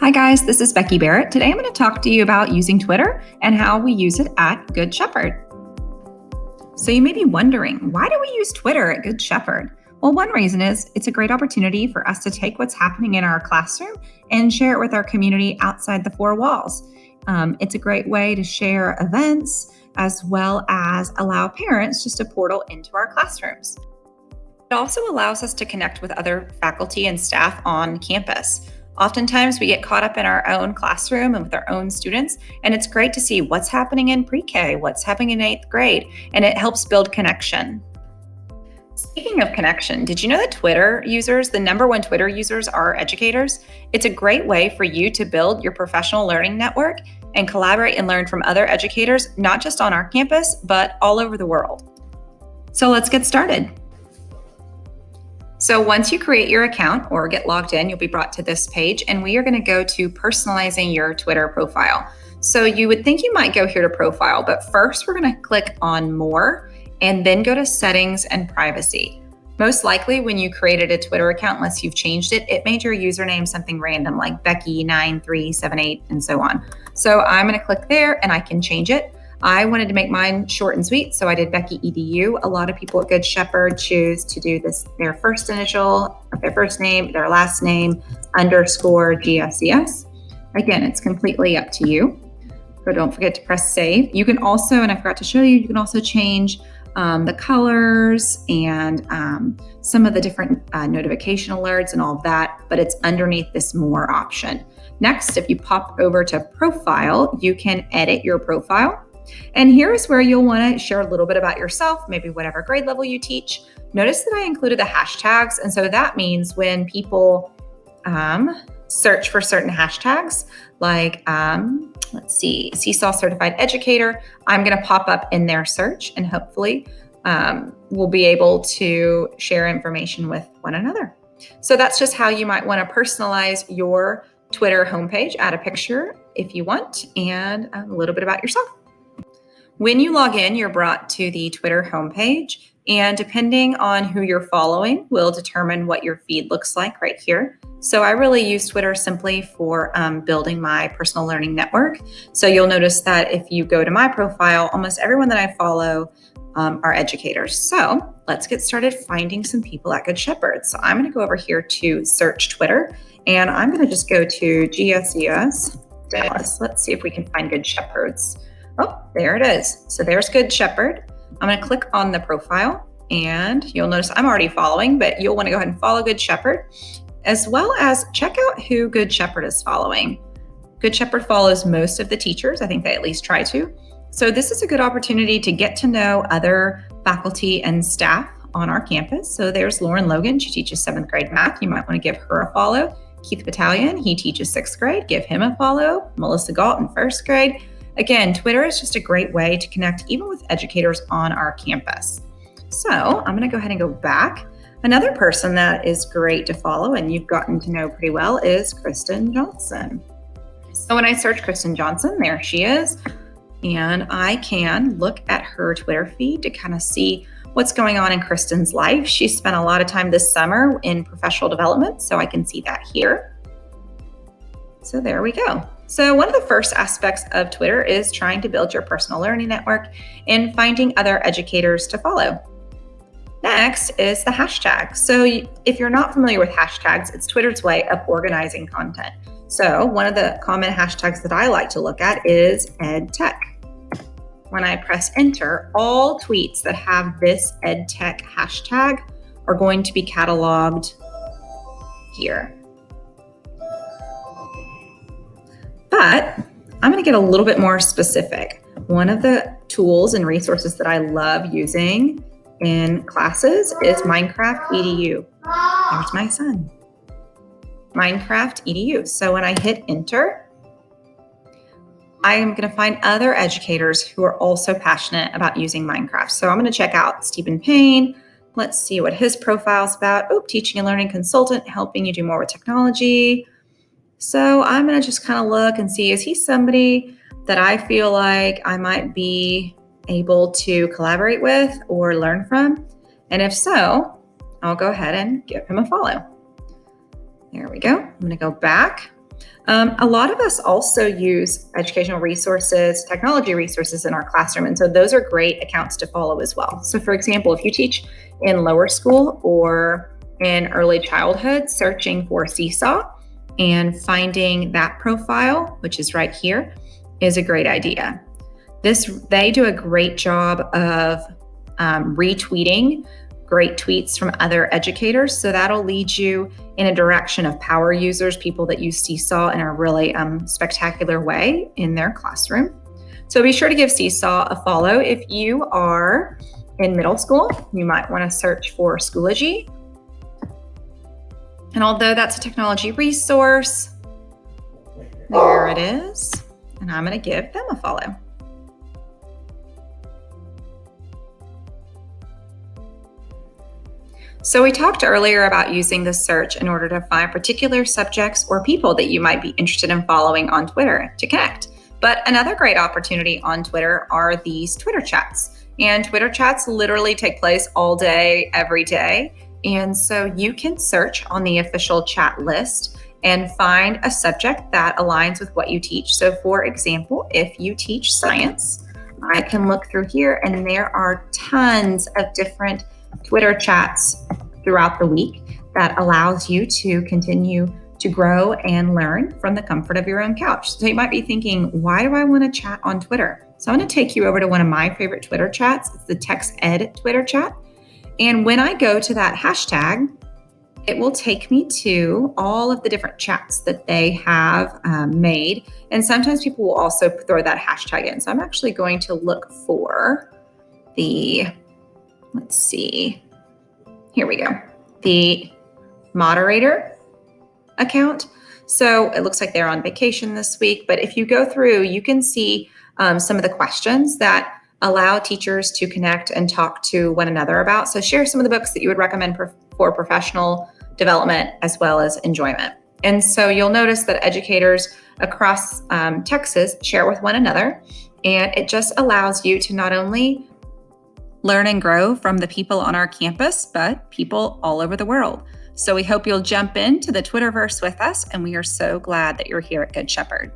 Hi guys, this is Becky Barrett. Today I'm going to talk to you about using Twitter and how we use it at Good Shepherd. So you may be wondering, why do we use Twitter at Good Shepherd? Well, one reason is it's a great opportunity for us to take what's happening in our classroom and share it with our community outside the four walls. It's a great way to share events as well as allow parents just a portal into our classrooms. It also allows us to connect with other faculty and staff on campus. Oftentimes, we get caught up in our own classroom and with our own students, and it's great to see what's happening in pre-K, what's happening in 8th grade, and it helps build connection. Speaking of connection, did you know that Twitter users, the number one Twitter users, are educators? It's a great way for you to build your professional learning network and collaborate and learn from other educators, not just on our campus, but all over the world. So let's get started. So once you create your account or get logged in, you'll be brought to this page, and we are going to go to personalizing your Twitter profile. So you would think you might go here to profile, but first we're going to click on more and then go to settings and privacy. Most likely when you created a Twitter account, unless you've changed it, it made your username something random like Becky9378 and so on. So I'm going to click there and I can change it. I wanted to make mine short and sweet, so I did Becky EDU. A lot of people at Good Shepherd choose to do this, their first initial, their first name, their last name, underscore GSES. Again, it's completely up to you. So don't forget to press save. You can also, and I forgot to show you, you can also change the colors and some of the different notification alerts and all of that, but it's underneath this more option. Next, if you pop over to profile, you can edit your profile. And here's where you'll want to share a little bit about yourself, maybe whatever grade level you teach. Notice that I included the hashtags. And so that means when people search for certain hashtags, like, let's see, Seesaw Certified Educator, I'm going to pop up in their search and hopefully we'll be able to share information with one another. So that's just how you might want to personalize your Twitter homepage. Add a picture if you want and a little bit about yourself. When you log in, you're brought to the Twitter homepage, and depending on who you're following will determine what your feed looks like right here. So I really use Twitter simply for building my personal learning network. So you'll notice that if you go to my profile, almost everyone that I follow are educators. So let's get started finding some people at Good Shepherd. So I'm going to go over here to search Twitter, and I'm going to just go to GSES Dallas. Let's see if we can find Good Shepherds. Oh, there it is. So there's Good Shepherd. I'm going to click on the profile and you'll notice I'm already following, but you'll want to go ahead and follow Good Shepherd, as well as check out who Good Shepherd is following. Good Shepherd follows most of the teachers. I think they at least try to. So this is a good opportunity to get to know other faculty and staff on our campus. So there's Lauren Logan. She teaches 7th grade math. You might want to give her a follow. Keith Battalion, he teaches 6th grade. Give him a follow. Melissa Galt in 1st grade. Again, Twitter is just a great way to connect even with educators on our campus. So I'm going to go ahead and go back. Another person that is great to follow and you've gotten to know pretty well is Kristen Johnson. So when I search Kristen Johnson, there she is. And I can look at her Twitter feed to kind of see what's going on in Kristen's life. She spent a lot of time this summer in professional development, so I can see that here. So there we go. So one of the first aspects of Twitter is trying to build your personal learning network and finding other educators to follow. Next is the hashtag. So if you're not familiar with hashtags, it's Twitter's way of organizing content. So one of the common hashtags that I like to look at is EdTech. When I press enter, all tweets that have this EdTech hashtag are going to be cataloged here. But I'm going to get a little bit more specific. One of the tools and resources that I love using in classes is Minecraft EDU. There's my son. Minecraft EDU. So when I hit enter, I am going to find other educators who are also passionate about using Minecraft. So I'm going to check out Stephen Payne. Let's see what his profile's about. Oh, teaching and learning consultant, helping you do more with technology. So I'm going to just kind of look and see, is he somebody that I feel like I might be able to collaborate with or learn from? And if so, I'll go ahead and give him a follow. There we go. I'm going to go back. A lot of us also use educational resources, technology resources in our classroom, and so those are great accounts to follow as well. So, for example, if you teach in lower school or in early childhood, searching for Seesaw and finding that profile, which is right here, is a great idea. They do a great job of retweeting great tweets from other educators. So that'll lead you in a direction of power users, people that use Seesaw in a really spectacular way in their classroom. So be sure to give Seesaw a follow. If you are in middle school, you might want to search for Schoology. And although that's a technology resource, there it is. And I'm going to give them a follow. So we talked earlier about using the search in order to find particular subjects or people that you might be interested in following on Twitter to connect. But another great opportunity on Twitter are these Twitter chats. And Twitter chats literally take place all day, every day. And so you can search on the official chat list and find a subject that aligns with what you teach. So for example, if you teach science, I can look through here and there are tons of different Twitter chats throughout the week that allows you to continue to grow and learn from the comfort of your own couch. So you might be thinking, why do I want to chat on Twitter? So I'm going to take you over to one of my favorite Twitter chats. It's the TextEd Twitter chat. And when I go to that hashtag, it will take me to all of the different chats that they have made. And sometimes people will also throw that hashtag in. So I'm actually going to look for let's see, here we go, the moderator account. So it looks like they're on vacation this week, but if you go through, you can see some of the questions that allow teachers to connect and talk to one another about. So share some of the books that you would recommend for professional development as well as enjoyment. And so you'll notice that educators across Texas share with one another, and it just allows you to not only learn and grow from the people on our campus, but people all over the world. So we hope you'll jump into the Twitterverse with us, and we are so glad that you're here at Good Shepherd.